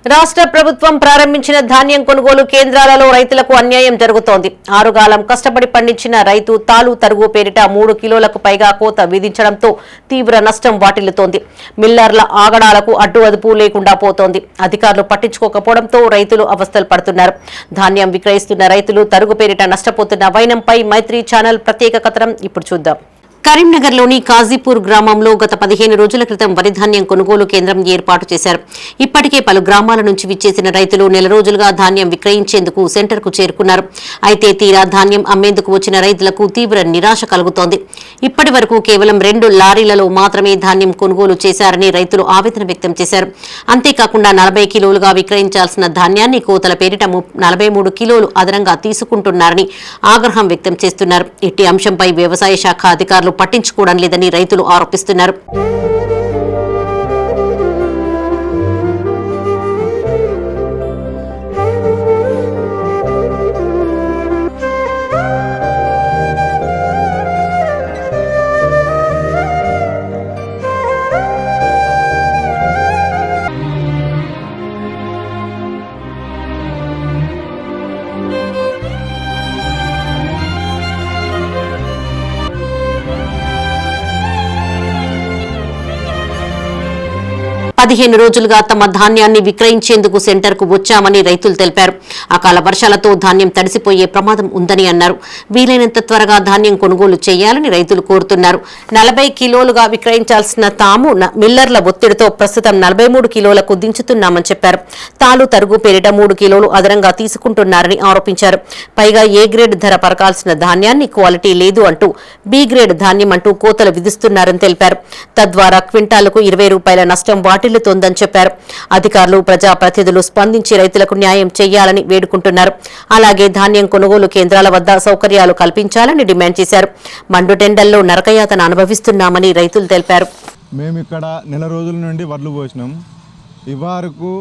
రాష్ట్ర ప్రభుత్వం ప్రారంభించిన ధాన్యం కొనుగోలు కేంద్రాలలో రైతులకు అన్యాయం జరుగుతోంది. ఆరుగాలం కష్టపడి పండించిన రైతు తాలు తరుగు పేరిట 3 కిలోలకు పైగా కోత విధించడంతో తీవ్ర నష్టం వాటిల్లుతోంది. మిల్లర్ల ఆగడాలకు అడ్డు అదుపు లేకుండా పోతోంది. అధికారులు పట్టించుకోకపోవడంతో రైతులు అవస్థలు పడుతున్నారు. ధాన్యం విక్రయిస్తున్న రైతులు తరుగు పేరిట నష్టపోతున్న వైనంపై మైత్రి ఛానల్ ప్రత్యేక కథనం ఇప్పుడు చూద్దాం. కరీంనగర్లోని కాజీపూర్ గ్రామంలో గత 15 రోజుల క్రితం వరి ధాన్యం కొనుగోలు కేంద్రం ఏర్పాటు చేశారు. ఇప్పటికే పలు గ్రామాల నుంచి విచ్చేసిన రైతులు నెల రోజులుగా ధాన్యం విక్రయించేందుకు సెంటర్కు చేరుకున్నారు. అయితే తీరా ధాన్యం అమ్మేందుకు వచ్చిన రైతులకు తీవ్ర నిరాశ కలుగుతోంది. ఇప్పటి వరకు కేవలం 2 లారీలలో మాత్రమే ధాన్యం కొనుగోలు చేశారని రైతులు ఆవేదన వ్యక్తం చేశారు. అంతేకాకుండా 40 కిలోలుగా విక్రయించాల్సిన ధాన్యాన్ని కోతల పేరిట 43 కిలోలు అదనంగా తీసుకుంటున్నారని ఆగ్రహం వ్యక్తం చేస్తున్నారు. ఇట్టి అంశంపై వ్యవసాయ శాఖ అధికారులు పట్టించుకోవడం లేదని రైతులు ఆరోపిస్తున్నారు. 15 రోజులుగా తమ ధాన్యాన్ని విక్రయించేందుకు సెంటర్కు వచ్చామని రైతులు తెలిపారు. అకాల వర్షాలతో ధాన్యం తడిసిపోయే ప్రమాదం ఉందని అన్నారు. వీలైనంత త్వరగా ధాన్యం కొనుగోలు చేయాలని రైతులు కోరుతున్నారు. 40 కిలోలుగా విక్రయించాల్సిన తాము మిల్లర్ల ఒత్తిడితో ప్రస్తుతం 43 కిలోలకు దించుతున్నామని చెప్పారు. తాలు తరుగు పేరిట 3 కిలోలు అదనంగా తీసుకుంటున్నారని ఆరోపించారు. పైగా ఏ గ్రేడ్ ధర పరకాల్సిన ధాన్యాన్ని క్వాలిటీ లేదు అంటూ బి గ్రేడ్ ధాన్యం అంటూ కోతలు విధిస్తున్నారని తెలిపారు. తద్వారా క్వింటాలకు 20 రూపాయల నష్టం వాటిల్లుతోందని చెప్పారు. అధికారులు ప్రజాప్రతినిధులు స్పందించి రైతులకు న్యాయం చేయాలని వేడుకుంటున్నారు. అలాగే ధాన్యం కొనుగోలు కేంద్రాల వద్ద సౌకర్యాలు కల్పించాలని డిమాండ్ చేశారు. మండుటెండల్లో నరకయాతన అనుభవిస్తున్నామని రైతులు తెలిపారు. మేము ఇక్కడ నెల రోజుల నుండి వడ్లు పోసినాం. ఇవరకు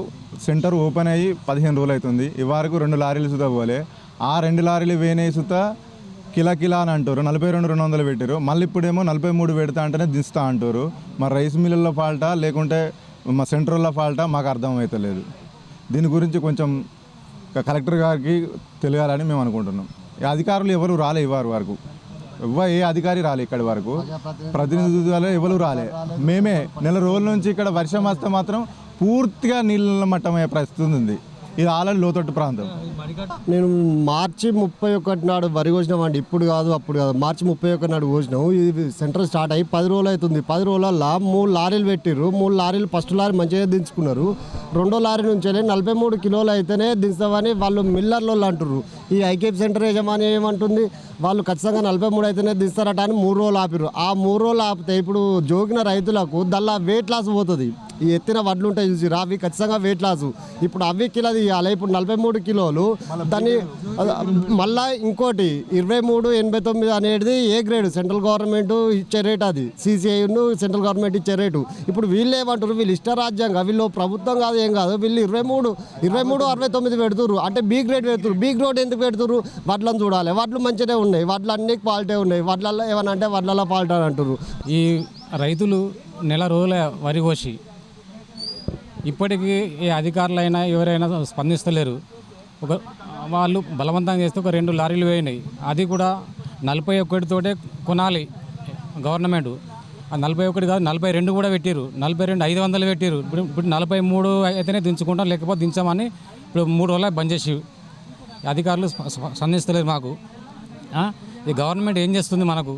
సెంటర్ ఓపెన్ అయ్యి 15 రోజులు అవుతుంది. ఇవరకు 2 లారీలు సుతా పోలే. ఆ 2 లారీలు వేనే సుతా కిలా అని అంటారు. 42,200 పెట్టారు. మళ్ళీ ఇప్పుడేమో 43 పెడతా అంటేనే దించుతా అంటారు. మరి రైస్ మిల్లుల ఫాల్టా లేకుంటే మా సెంట్రల్లో ఫాల్టా మాకు అర్థమవుతలేదు. దీని గురించి కొంచెం కలెక్టర్ గారికి తెలియాలని మేము అనుకుంటున్నాం. ఈ అధికారులు ఎవరు రాలే ఇవ్వరు వరకు. ఏ అధికారి రాలే ఇక్కడి వరకు. ప్రతినిధులు ఎవరు రాలే. మేమే నెల రోజుల నుంచి ఇక్కడ వర్షం వస్తే మాత్రం పూర్తిగా నీళ్ళ మట్టమయ్యే పరిస్థితి ఉంది. ఇది ఆల్రెడీ లోతట్టు ప్రాంతం. నేను మార్చి 31 నాడు వరి కోసినామండి. ఇప్పుడు కాదు అప్పుడు కాదు, మార్చి 31 నాడు కోసినాము. ఇది సెంటర్ స్టార్ట్ అయ్యి 10 రోజులు అవుతుంది. 10 రోజులలో 3 లారీలు పెట్టిర్రు. 3 లారీలు ఫస్ట్ లారీ మంచిగా దించుకున్నారు. 2వ లారీ నుంచి 43 కిలోలు అయితేనే దించుతామని వాళ్ళు మిల్లర్లు అంటారు. ఈ ఐకేపీ సెంటర్ యజమాని ఏమంటుంది, వాళ్ళు ఖచ్చితంగా 43 అయితేనే దిస్తారట అని 3 రోజులు ఆపిర్రు. ఆ 3 రోజులు ఆపితే ఇప్పుడు జోకిన రైతులకు దల్లా వెయిట్ లాస్ పోతుంది. ఈ ఎత్తిన వడ్లు ఉంటాయి చూసి అవి ఖచ్చితంగా వెయిట్ లాస్. ఇప్పుడు అవి కిలో తీయాలి. ఇప్పుడు 43 కిలోలు. దాన్ని మళ్ళీ ఇంకోటి 23,89 అనేది ఏ గ్రేడ్ సెంట్రల్ గవర్నమెంట్ ఇచ్చే రేట్. అది సిసిఐను సెంట్రల్ గవర్నమెంట్ ఇచ్చే రేటు. ఇప్పుడు వీళ్ళు ఏమంటారు, వీళ్ళు ఇష్టరాజ్యంగా వీళ్ళు ప్రభుత్వం కాదు ఏం కాదు, వీళ్ళు 23,69 పెడుతురు. అంటే బి గ్రేడ్ పెడుతురు. బి గ్రేడ్ ఎందుకు పెడుతురు? వడ్లను చూడాలి. వడ్లు మంచిగానే ఉన్నాయి. వడ్లు అన్ని క్వాలిటీ ఉన్నాయి. వడ్లలో ఏమన్నా అంటే వడ్లలో ఫాల్ట్ అని అంటారు. ఈ రైతులు నెల రోజుల వరి కోసి ఇప్పటికీ ఏ అధికారులైనా ఎవరైనా స్పందిస్తలేరు. వాళ్ళు బలవంతంగా చేస్తే ఒక 2 లారీలు వేయినాయి. అది కూడా 41 తోటే కొనాలి గవర్నమెంట్. ఆ 41 కాదు 42 కూడా పెట్టారు. 42 500 పెట్టారు. ఇప్పుడు 43 అయితేనే దించుకుంటాం, లేకపోతే దించామని ఇప్పుడు 3 రోజులు బంద్ చేసి అధికారులు స్పందిస్తలేరు మాకు. ఈ గవర్నమెంట్ ఏం చేస్తుంది మనకు?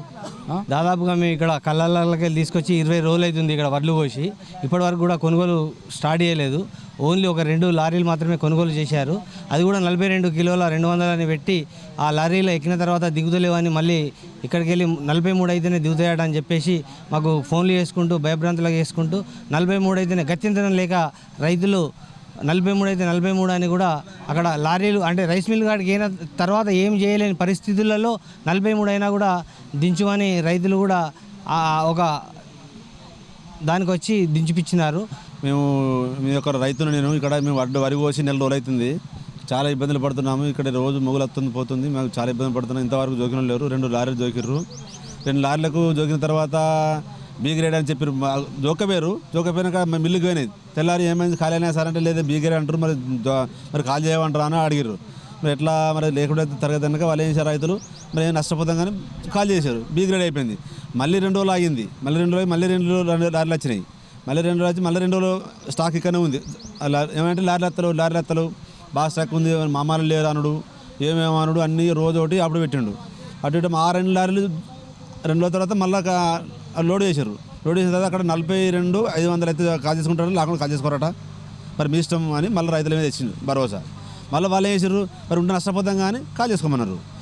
దాదాపుగా మేము ఇక్కడ కళ్ళకి తీసుకొచ్చి 20 రోజులు అవుతుంది ఇక్కడ వడ్లు పోసి. ఇప్పటి వరకు కూడా కొనుగోలు స్టార్ట్ చేయలేదు. ఓన్లీ ఒక 2 లారీలు మాత్రమే కొనుగోలు చేశారు. అది కూడా 42 కిలోల 200 అని పెట్టి ఆ లారీలో ఎక్కిన తర్వాత దిగుతలేవని మళ్ళీ ఇక్కడికి వెళ్ళి 43 అయితేనే దిగుతాయని చెప్పేసి మాకు ఫోన్లు చేసుకుంటూ భయభ్రాంతులకు చేసుకుంటూ 43 అయితేనే గత్యంతరం లేక రైతులు 43 అయితే 43 అని కూడా అక్కడ లారీలు అంటే రైస్ మిల్ కాడికి అయిన తర్వాత ఏం చేయలేని పరిస్థితులలో 43 అయినా కూడా దించుమని రైతులు కూడా ఒక దానికి వచ్చి దించిపిచ్చినారు. మేము మీ యొక్క రైతును నేను ఇక్కడ మేము వరి కోసి నెల రోజులు అవుతుంది. చాలా ఇబ్బందులు పడుతున్నాము. ఇక్కడ రోజు మొగులు వస్తుంది పోతుంది. మేము చాలా ఇబ్బంది పడుతున్నాం. ఇంతవరకు జోకిన లేరు. 2 లారీలు జోకిర్రు. 2 లారీలకు జోకిన తర్వాత బీ గ్రేడ్ అని చెప్పారు. జోకపోయినాక మిల్లుకి పోయినాయి. తెల్లారి ఏమైంది ఖాళీ అయినా సార్ అంటే లేదా బీ గ్రేడ్ అంటారు, మరి ఖాళీ చేయమంటారా అని అడిగారు. మరి ఎట్లా మరి లేకుండా తరగతి కనుక వాళ్ళు ఏం చేశారు రైతులు మరి ఏం నష్టపోతాం కానీ ఖాళీ చేశారు. బీ గ్రేడ్ అయిపోయింది. మళ్ళీ 2 రోజులు ఆగింది. మళ్ళీ 2 లారీలు వచ్చినాయి. మళ్ళీ 2 రోజులు వచ్చి మళ్ళీ 2 రోజులు స్టాక్ ఇక్కడనే ఉంది. అలా ఏమంటే లారీలు ఎత్తలు బాగా స్టాక్ ఉంది, మామాలు లేరు అనుడు ఏమేమనుడు అన్నీ రోజు ఒకటి అప్పుడు పెట్టిండు. అటు ఇటు ఆ 2 లారీలు 2 రోజుల తర్వాత మళ్ళీ లోడ్ చేశారు. లోడ్ చేసిన తర్వాత అక్కడ 42,500 అయితే కాల్ చేసుకుంటారు, లేకుండా కాల్ చేసుకోరట. మరి మీ ఇష్టం అని మళ్ళీ రైతుల మీద తెచ్చింది భరోసా. మళ్ళీ వాళ్ళు ఏం చేశారు, మరి ఉంటే నష్టపోతాం కానీ కాల్ చేసుకోమన్నారు.